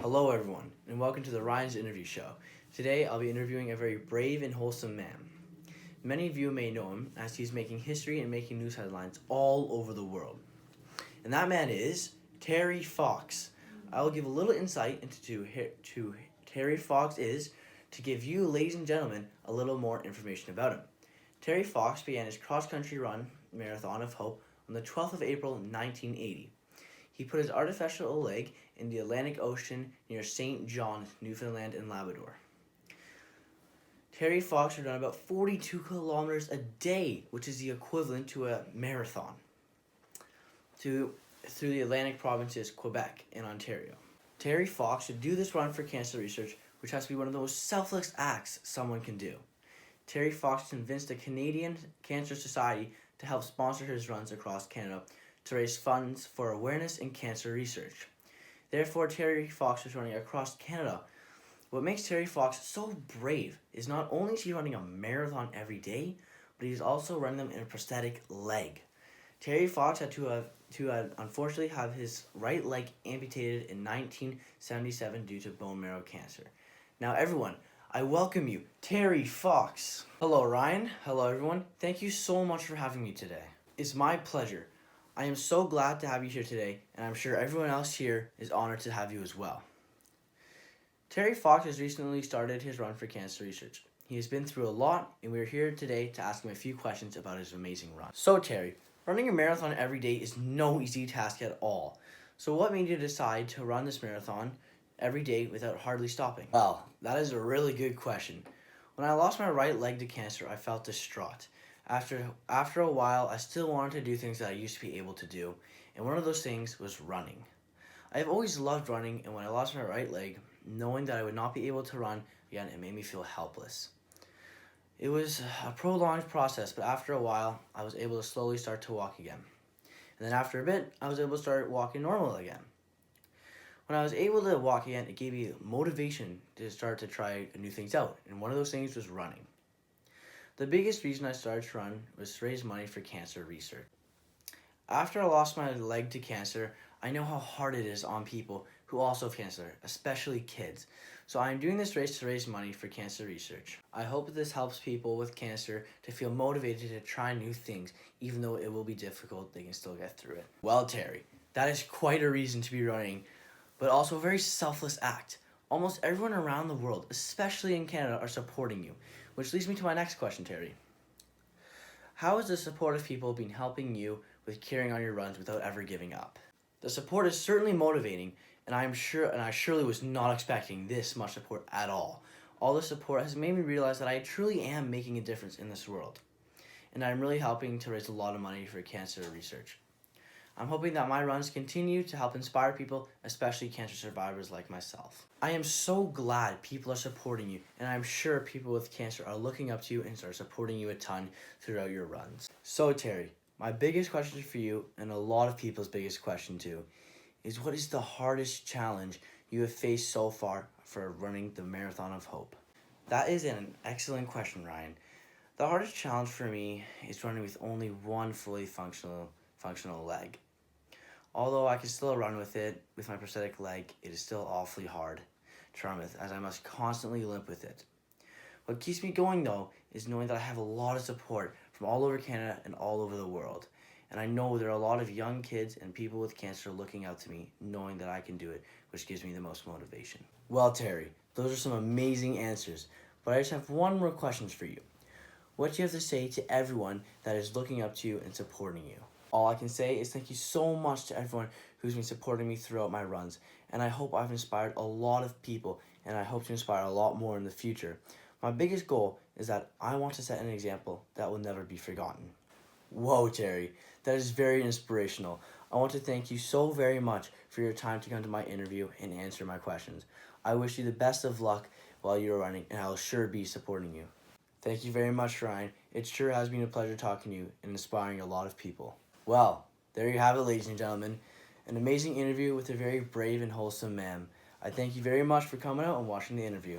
Hello everyone, and welcome to the Ryan's Interview Show. Today I'll be interviewing a very brave and wholesome man. Many of you may know him as he's making history and making news headlines all over the world. And that man is Terry Fox. I will give a little insight into who Terry Fox is to give you, ladies and gentlemen, a little more information about him. Terry Fox began his cross-country run Marathon of Hope on the 12th of April 1980. He put his artificial leg in the Atlantic Ocean near St. John, Newfoundland and Labrador. Terry Fox would run about 42 kilometers a day, which is the equivalent to a marathon, through the Atlantic provinces, Quebec and Ontario. Terry Fox would do this run for cancer research, which has to be one of the most selfless acts someone can do. Terry Fox convinced the Canadian Cancer Society to help sponsor his runs across Canada to raise funds for awareness in cancer research. Therefore, Terry Fox was running across Canada. What makes Terry Fox so brave is not only is he running a marathon every day, but he's also running them in a prosthetic leg. Terry Fox had to unfortunately have his right leg amputated in 1977 due to bone marrow cancer. Now everyone, I welcome you, Terry Fox. Hello Ryan, hello everyone. Thank you so much for having me today. It's my pleasure. I am so glad to have you here today, and I'm sure everyone else here is honored to have you as well. Terry Fox has recently started his run for cancer research. He has been through a lot, and we are here today to ask him a few questions about his amazing run. So Terry, running a marathon every day is no easy task at all. So what made you decide to run this marathon every day without hardly stopping? Well, that is a really good question. When I lost my right leg to cancer, I felt distraught. After a while, I still wanted to do things that I used to be able to do, and one of those things was running. I have always loved running, and when I lost my right leg, knowing that I would not be able to run again, it made me feel helpless. It was a prolonged process, but after a while, I was able to slowly start to walk again. And then after a bit, I was able to start walking normal again. When I was able to walk again, it gave me motivation to start to try new things out, and one of those things was running. The biggest reason I started to run was to raise money for cancer research. After I lost my leg to cancer, I know how hard it is on people who also have cancer, especially kids. So I am doing this race to raise money for cancer research. I hope this helps people with cancer to feel motivated to try new things, even though it will be difficult, they can still get through it. Well, Terry, that is quite a reason to be running, but also a very selfless act. Almost everyone around the world, especially in Canada, are supporting you. Which leads me to my next question, Terry. How has the support of people been helping you with carrying on your runs without ever giving up? The support is certainly motivating, and I surely was not expecting this much support at all. All the support has made me realize that I truly am making a difference in this world, and I'm really helping to raise a lot of money for cancer research. I'm hoping that my runs continue to help inspire people, especially cancer survivors like myself. I am so glad people are supporting you, and I'm sure people with cancer are looking up to you and are supporting you a ton throughout your runs. So Terry, my biggest question for you, and a lot of people's biggest question too, is what is the hardest challenge you have faced so far for running the Marathon of Hope? That is an excellent question, Ryan. The hardest challenge for me is running with only one fully functional leg. Although I can still run with it, with my prosthetic leg, it is still awfully hard to run with, as I must constantly limp with it. What keeps me going though, is knowing that I have a lot of support from all over Canada and all over the world. And I know there are a lot of young kids and people with cancer looking out to me, knowing that I can do it, which gives me the most motivation. Well, Terry, those are some amazing answers, but I just have one more question for you. What do you have to say to everyone that is looking up to you and supporting you? All I can say is thank you so much to everyone who's been supporting me throughout my runs, and I hope I've inspired a lot of people, and I hope to inspire a lot more in the future. My biggest goal is that I want to set an example that will never be forgotten. Whoa, Terry, that is very inspirational. I want to thank you so very much for your time to come to my interview and answer my questions. I wish you the best of luck while you're running, and I will sure be supporting you. Thank you very much, Ryan. It sure has been a pleasure talking to you and inspiring a lot of people. Well, there you have it, ladies and gentlemen. An amazing interview with a very brave and wholesome man. I thank you very much for coming out and watching the interview.